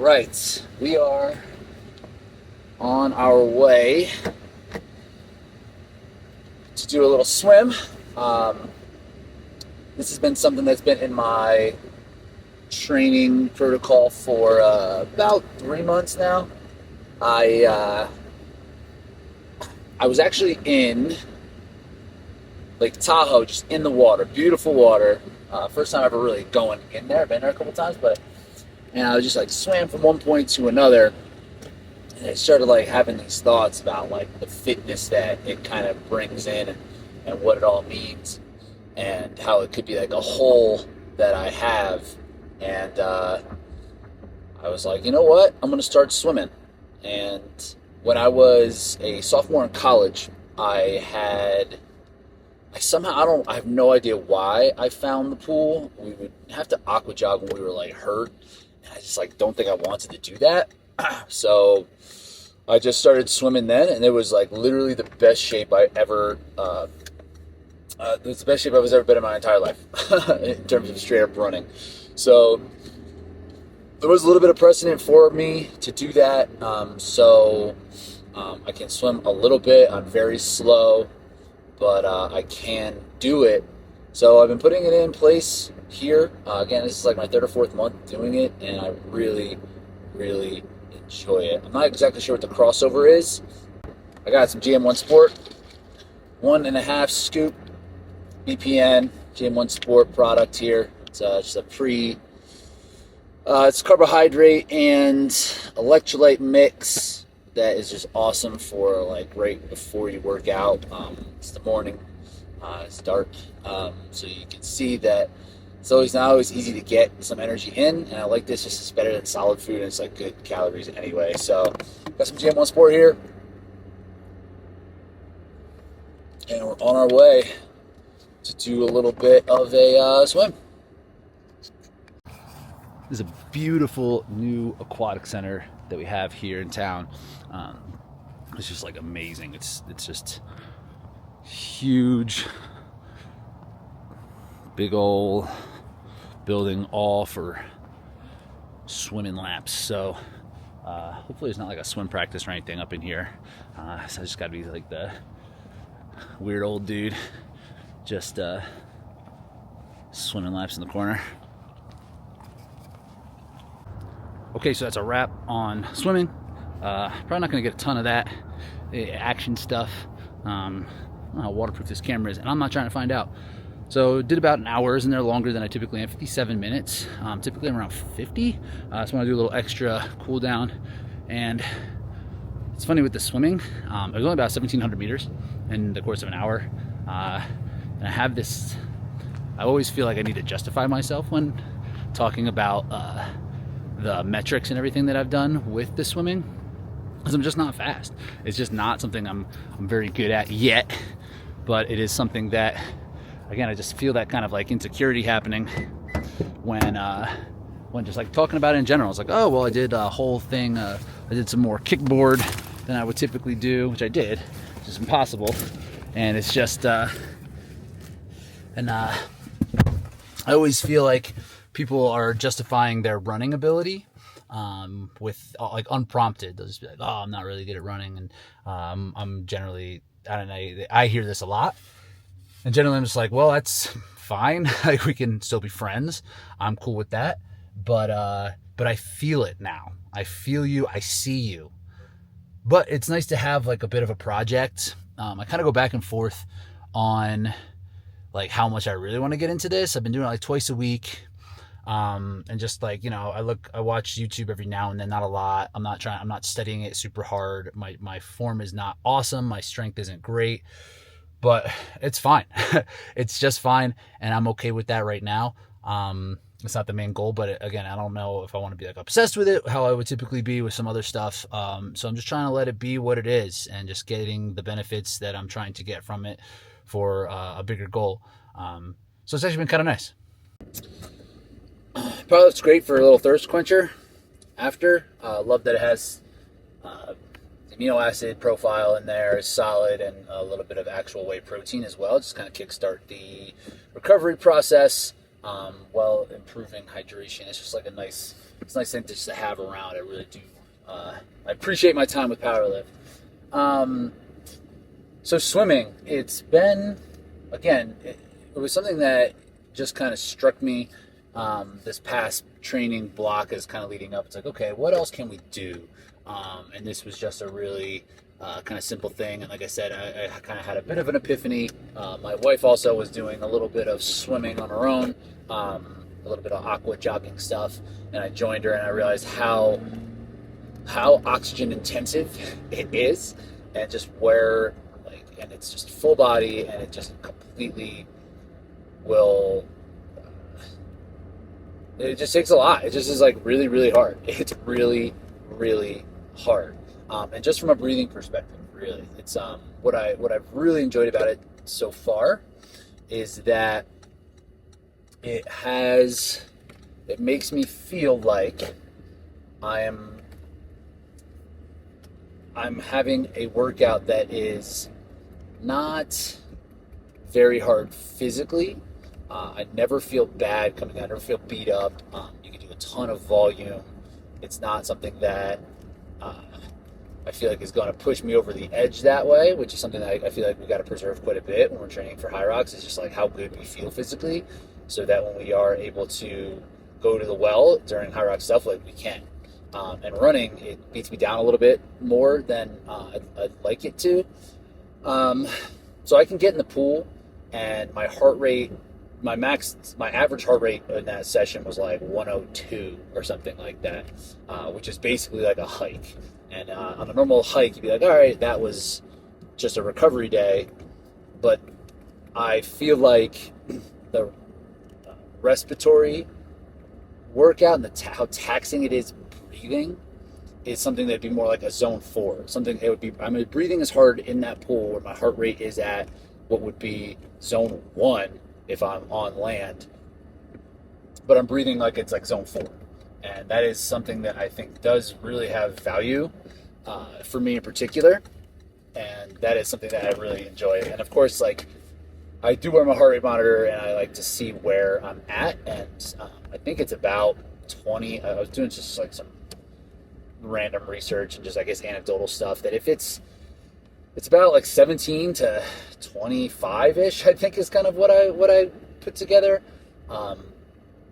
right, we are on our way to do a little swim. This has been something that's been in my training protocol for about 3 months now. I was actually in Lake Tahoe, just in the water, beautiful water. First time ever really going in there. I've been there a couple times, and I was just like swam from one point to another, and I started like having these thoughts about like the fitness that it kind of brings in and what it all means, and how it could be like a hole that I have. And I was like, you know what? I'm going to start swimming. And when I was a sophomore in college, I have no idea why I found the pool. We would have to aqua jog when we were like hurt. And I just like don't think I wanted to do that. So I just started swimming then, and it was like literally the best shape I ever, it was the best shape I was ever been in my entire life in terms of straight up running. So there was a little bit of precedent for me to do that. I can swim a little bit. I'm very slow, but I can do it. So I've been putting it in place here. Again, this is like my third or fourth month doing it, and I really, really enjoy it. I'm not exactly sure what the crossover is. I got some GM1 Sport, 1.5 scoop BPN GM1 Sport product here. It's just a it's carbohydrate and electrolyte mix that is just awesome for like right before you work out. It's the morning, it's dark, so you can see that it's not always easy to get some energy in, and I like this. Just it's better than solid food, and it's like good calories anyway. So got some GM1 Sport here, and we're on our way to do a little bit of a swim. This is a beautiful new aquatic center that we have here in town. It's just like amazing. It's just huge, big old building, all for swimming laps. So hopefully there's not like a swim practice or anything up in here. So I just got to be like the weird old dude, just swimming laps in the corner. Okay, so that's a wrap on swimming. Probably not going to get a ton of that action stuff. I don't know how waterproof this camera is, and I'm not trying to find out. So did about an hour, and they're longer than I typically am, 57 minutes. Typically I'm around 50. So I want to do a little extra cool down. And it's funny with the swimming, it was only about 1,700 meters in the course of an hour. And I have this, I always feel like I need to justify myself when talking about the metrics and everything that I've done with the swimming, because I'm just not fast. It's just not something I'm very good at yet, but it is something that, again, I just feel that kind of like insecurity happening when just like talking about it in general. It's like, oh, well, I did a whole thing. I did some more kickboard than I would typically do, which I did, which is impossible. And it's just, I always feel like people are justifying their running ability with like unprompted. They'll just be like, oh, I'm not really good at running. And I'm generally, I don't know, I hear this a lot. And generally I'm just like, well, that's fine. Like, we can still be friends. I'm cool with that. But I feel it now. I feel you. I see you. But it's nice to have like a bit of a project. I kind of go back and forth on like how much I really want to get into this. I've been doing it like twice a week. And just like, you know, I watch YouTube every now and then, not a lot. I'm not studying it super hard. My form is not awesome. My strength isn't great, but it's fine. It's just fine. And I'm okay with that right now. It's not the main goal, but again, I don't know if I want to be like obsessed with it, how I would typically be with some other stuff. So I'm just trying to let it be what it is and just getting the benefits that I'm trying to get from it for a bigger goal. So it's actually been kind of nice. Product's great for a little thirst quencher after. Love that it has amino acid profile in there is solid, and a little bit of actual whey protein as well. Just kind of kickstart the recovery process. while improving hydration. It's just like it's a nice thing to just have around. I really do. I appreciate my time with powerlift. So swimming, it's been, again, it was something that just kind of struck me this past training block as kind of leading up. It's like, okay, what else can we do? And this was just a really kind of simple thing. And like I said, I kind of had a bit of an epiphany. My wife also was doing a little bit of swimming on her own, a little bit of aqua jogging stuff. And I joined her and I realized how oxygen intensive it is, and just where, like, and it's just full body, and it just completely will, it just takes a lot. It just is like really, really hard. It's really, really hard. And just from a breathing perspective, really, it's what I've really enjoyed about it so far is that it makes me feel like I'm having a workout that is not very hard physically. I never feel bad coming out. I never feel beat up. You can do a ton of volume. It's not something that I feel like is going to push me over the edge that way, which is something that I feel like we got to preserve quite a bit when we're training for Hyrox. It's just like how good we feel physically, so that when we are able to go to the well during Hyrox stuff, like we can. And running, it beats me down a little bit more than I'd like it to. So I can get in the pool, and my heart rate, my average heart rate in that session was like 102 or something like that, which is basically like a hike. And on a normal hike, you'd be like, all right, that was just a recovery day. But I feel like the respiratory workout and how taxing it is breathing is something that'd be more like a zone 4. Something it would be, I'm breathing as hard in that pool where my heart rate is at what would be zone 1 if I'm on land, but I'm breathing like it's like zone 4. And that is something that I think does really have value for me in particular. And that is something that I really enjoy. And of course, like, I do wear my heart rate monitor, and I like to see where I'm at. And I think it's about 20. I was doing just like some random research and just, I guess, anecdotal stuff, that if it's about like 17 to 25-ish, I think is kind of what I put together.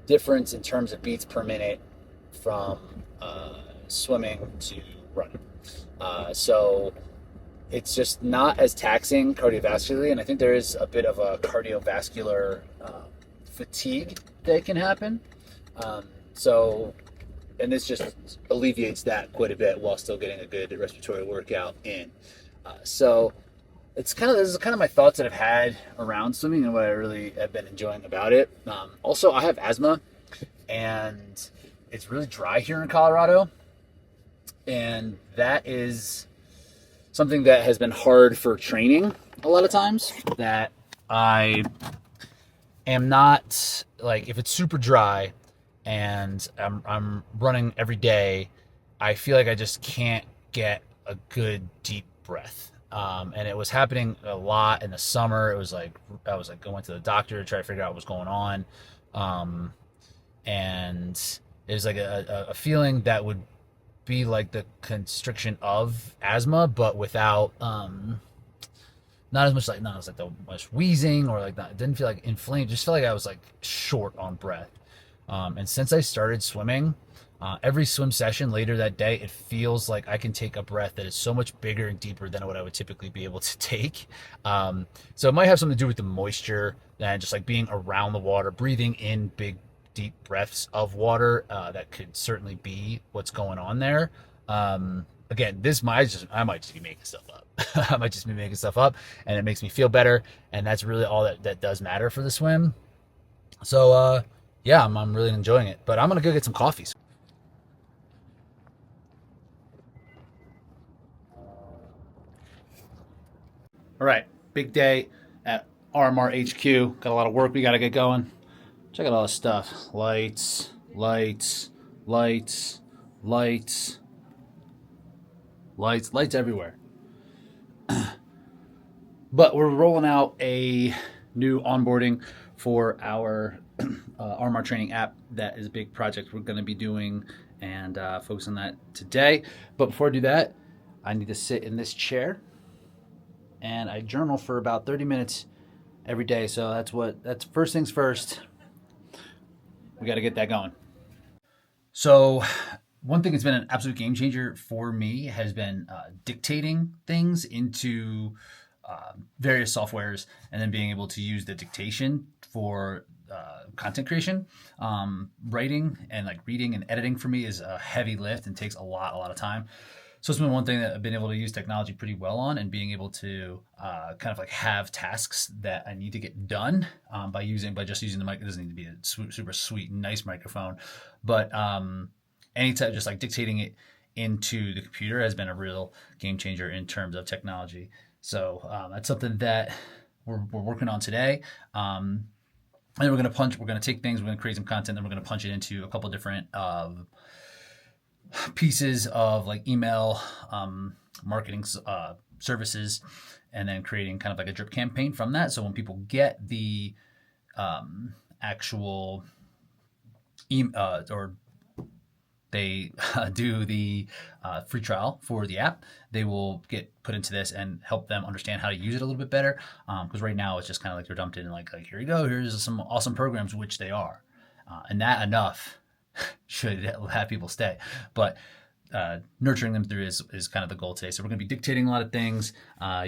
Difference in terms of beats per minute from swimming to running. So it's just not as taxing cardiovascularly, and I think there is a bit of a cardiovascular fatigue that can happen. And this just alleviates that quite a bit while still getting a good respiratory workout in. So this is kind of my thoughts that I've had around swimming and what I really have been enjoying about it. Also, I have asthma, and it's really dry here in Colorado, and that is something that has been hard for training a lot of times. That I am not, like, if it's super dry and I'm running every day, I feel like I just can't get a good deep breath. And it was happening a lot in the summer. It was like I was like going to the doctor to try to figure out what was going on, and it was like a feeling that would be like the constriction of asthma, but without not as much much wheezing, or like, not, it didn't feel like inflamed. Just felt like I was like short on breath. And since I started swimming, every swim session later that day, it feels like I can take a breath that is so much bigger and deeper than what I would typically be able to take. So it might have something to do with the moisture and just like being around the water, breathing in big, deep breaths of water. That could certainly be what's going on there. Again, I might just be making stuff up. I might just be making stuff up, and it makes me feel better. And that's really all that does matter for the swim. So, yeah, I'm really enjoying it, but I'm going to go get some coffee. All right, big day at RMR HQ. Got a lot of work we got to get going. Check out all this stuff. Lights, lights, lights, lights, lights, lights everywhere. But we're rolling out a new onboarding for our RMR Training app. That is a big project we're going to be doing and focus on that today. But before I do that, I need to sit in this chair and I journal for about 30 minutes every day. So that's first things first. We got to get that going. So one thing that's been an absolute game changer for me has been dictating things into various softwares and then being able to use the dictation for content creation. Writing and like reading and editing for me is a heavy lift and takes a lot of time. So it's been one thing that I've been able to use technology pretty well on, and being able to kind of like have tasks that I need to get done by just using the mic. It doesn't need to be a super sweet, nice microphone, but anytime just like dictating it into the computer has been a real game changer in terms of technology. So that's something that we're working on today. And then we're going to take things, we're going to create some content, then we're going to punch it into a couple different pieces of like email marketing services, and then creating kind of like a drip campaign from that. So when people get the actual or they do the free trial for the app, they will get put into this and help them understand how to use it a little bit better. Because right now it's just kind of like they're dumped in like here you go, here's some awesome programs, which they are. And that enough should have people stay. But nurturing them through is kind of the goal today. So we're going to be dictating a lot of things,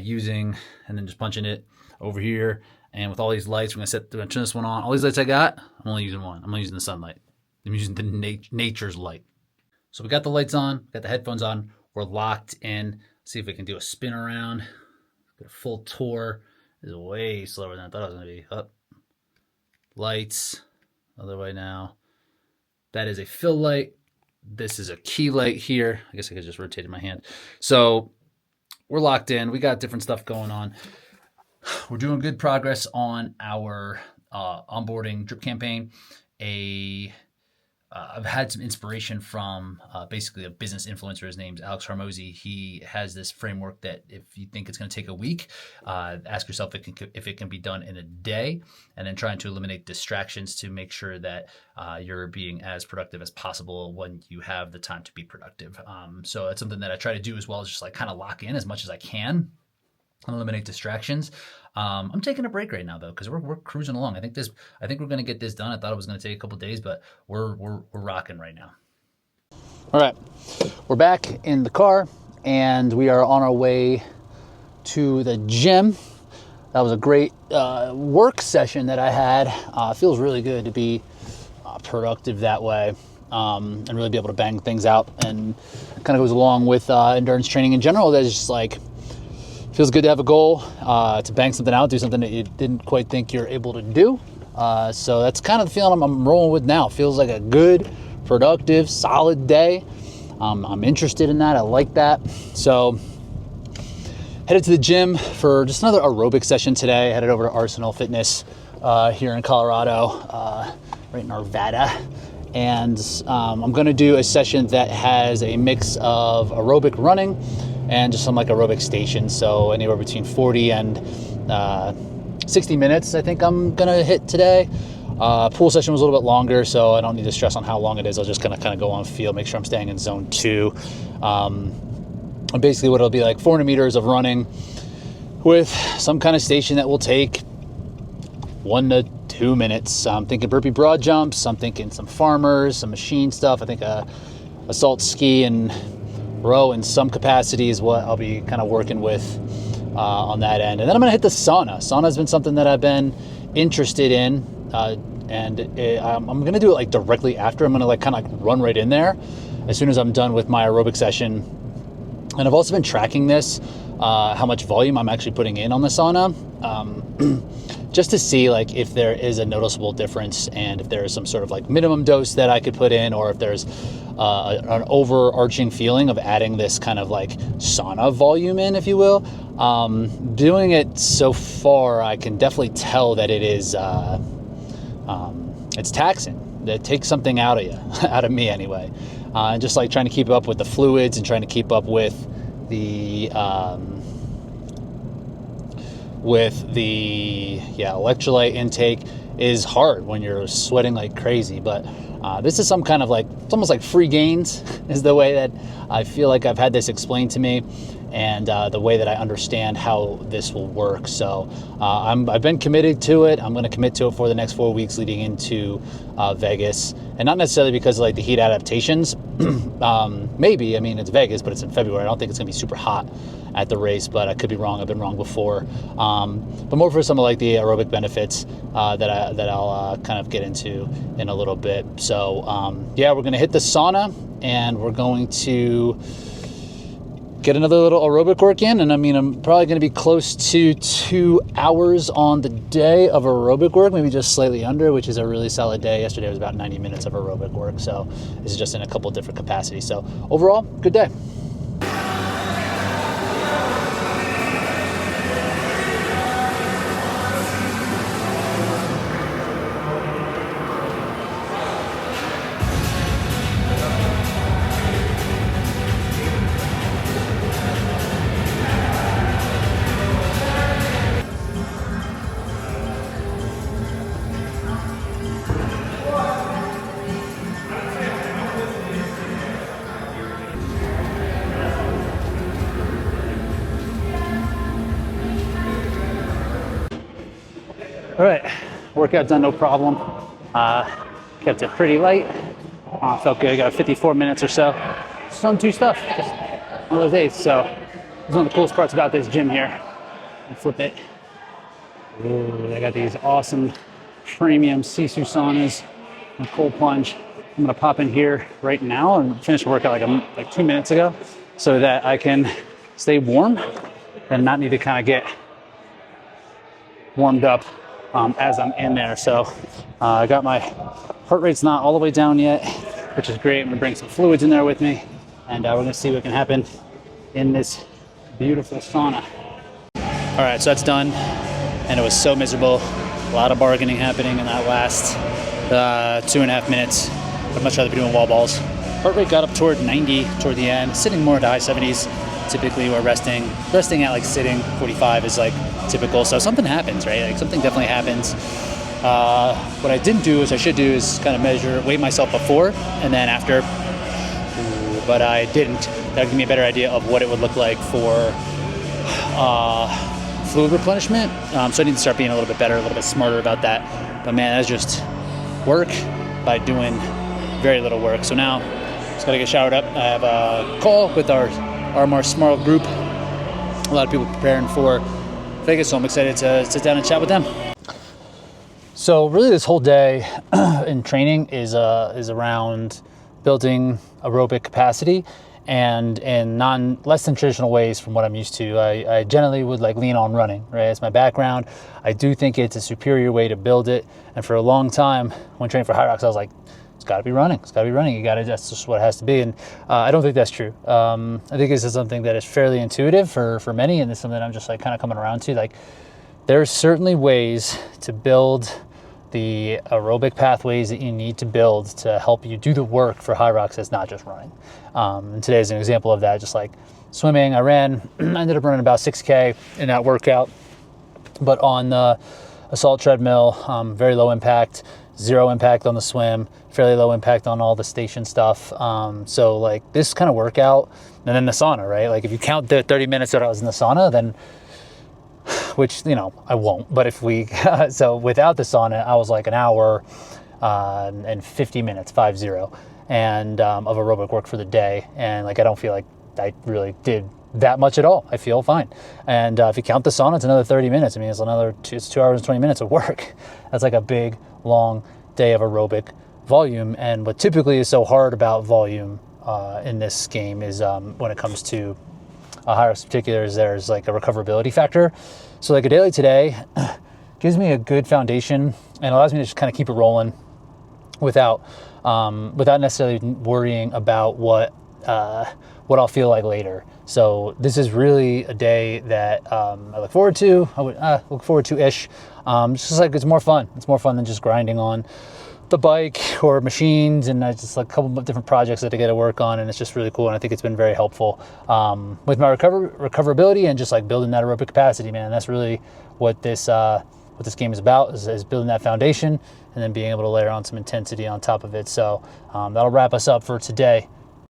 using, and then just punching it over here. And with all these lights, we're going to turn this one on. All these lights I got, I'm only using one. I'm only using the sunlight. I'm using the nature's light. So we got the lights on, got the headphones on, we're locked in. See if we can do a spin around. Get a full tour. This is way slower than I thought it was going to be. Up. Lights. Other way now. That is a fill light. This is a key light here. I guess I could just rotate in my hand. So we're locked in. We got different stuff going on. We're doing good progress on our onboarding drip campaign. I've had some inspiration from basically a business influencer. His name's Alex Hormozy. He has this framework that if you think it's going to take a week, ask yourself if it can be done in a day, and then trying to eliminate distractions to make sure that you're being as productive as possible when you have the time to be productive. So that's something that I try to do as well, is just like kind of lock in as much as I can and eliminate distractions. I'm taking a break right now though, because we're cruising along. I think we're going to get this done. I thought it was going to take a couple days, but we're rocking right now. All right, we're back in the car and we are on our way to the gym. That was a great work session that I had. Feels really good to be productive that way, and really be able to bang things out, and kind of goes along with endurance training in general. That's just like, feels good to have a goal, to bang something out, do something that you didn't quite think you're able to do. So that's kind of the feeling I'm rolling with now. Feels like a good, productive, solid day. I'm interested in that. I like that. So headed to the gym for just another aerobic session today. Headed over to Arsenal Fitness here in Colorado, right in Arvada. And I'm going to do a session that has a mix of aerobic running and just some like aerobic stations. So anywhere between 40 and 60 minutes, I think I'm going to hit today. Pool session was a little bit longer, so I don't need to stress on how long it is. I'm just going to kind of go on field, make sure I'm staying in zone 2. And basically what it'll be like 400 meters of running with some kind of station that will take 1 to 2 minutes. I'm thinking burpee broad jumps. I'm thinking some farmers, some machine stuff. I think assault ski and row in some capacity is what I'll be kind of working with on that end. And then I'm going to hit the sauna. Sauna has been something that I've been interested in, and I'm going to do it like directly after. I'm going to like kind of like run right in there as soon as I'm done with my aerobic session. And I've also been tracking this, how much volume I'm actually putting in on the sauna, just to see like if there is a noticeable difference, and if there is some sort of like minimum dose that I could put in, or if there's an overarching feeling of adding this kind of like sauna volume in, if you will. Doing it so far, I can definitely tell that it is, it's taxing. It takes something out of you, out of me anyway. And just like trying to keep up with the fluids and trying to keep up with the electrolyte intake is hard when you're sweating like crazy. But this is some kind of like, it's almost like free gains is the way that I feel like I've had this explained to me, and the way that I understand how this will work. So I've been committed to it. I'm going to commit to it for the next 4 weeks leading into Vegas, and not necessarily because of like the heat adaptations. Maybe, I mean, it's Vegas, but it's in February. I don't think it's going to be super hot at the race, but I could be wrong. I've been wrong before. But more for some of like the aerobic benefits that I'll kind of get into in a little bit. So yeah, we're going to hit the sauna, and we're going to get another little aerobic work in. And I mean, I'm probably going to be close to 2 hours on the day of aerobic work, maybe just slightly under, which is a really solid day. Yesterday was about 90 minutes of aerobic work. So this is just in a couple different capacities. So overall, good day. All right, workout done, no problem. Kept it pretty light. Felt good. Got 54 minutes or so. Some two stuff. Just one of those days. So it's one of the coolest parts about this gym here. Flip it. Ooh, they got these awesome premium Sisu saunas and cold plunge. I'm gonna pop in here right now and finish the workout like 2 minutes ago, so that I can stay warm and not need to kind of get warmed up as I'm in there. So I got my heart rate's not all the way down yet, which is great. I'm gonna bring some fluids in there with me, and we're gonna see what can happen in this beautiful sauna. All right, so that's done, and it was so miserable. A lot of bargaining happening in that last 2.5 minutes. I'd much rather be doing wall balls. Heart rate got up toward 90 toward the end, sitting more at the high 70s. Typically we're resting at like sitting 45 is like typical. So something happens, right? Like something definitely happens. What I didn't do, as I should do, is kind of weigh myself before and then after, but I didn't. That would give me a better idea of what it would look like for fluid replenishment. So I need to start being a little bit better, a little bit smarter about that. But man, that's just work by doing very little work. So now just gotta get showered up. I have a call with our RMR Smart group. A lot of people preparing for Vegas, so I'm excited to sit down and chat with them. So really this whole day in training is around building aerobic capacity, and in less than traditional ways from what I'm used to. I generally would like lean on running, right? It's my background. I do think it's a superior way to build it. And for a long time when training for Hyrox, I was like, it's gotta be running. It's gotta be running. That's just what it has to be. And I don't think that's true. I think this is something that is fairly intuitive for many, and it's something that I'm just like kind of coming around to. Like, there's certainly ways to build the aerobic pathways that you need to build to help you do the work for Hyrox that's not just running. And today is an example of that. Just like swimming, I ended up running about 6K in that workout, but on the assault treadmill, very low impact, 0 impact on the swim, fairly low impact on all the station stuff. So like this kind of workout, and then the sauna, right? Like if you count the 30 minutes that I was in the sauna, then, which, you know, I won't, but if we, so without the sauna, I was like an hour and 50 minutes, 50, and of aerobic work for the day. And like, I don't feel like I really did that much at all. I feel fine. And if you count the sauna, it's another 30 minutes. I mean, it's 2 hours and 20 minutes of work. That's like a big, long day of aerobic volume. And what typically is so hard about volume in this game is when it comes to Hyrox in particular, is there's like a recoverability factor. So like a day like today gives me a good foundation and allows me to just kind of keep it rolling without necessarily worrying about what I'll feel like later. So this is really a day that I look forward to. I would look forward to-ish. Just like it's more fun. It's more fun than just grinding on the bike or machines, and just like a couple of different projects that I get to work on, and it's just really cool. And I think it's been very helpful with my recoverability and just like building that aerobic capacity, man. That's really what this what this game is about, is building that foundation and then being able to layer on some intensity on top of it. So that'll wrap us up for today.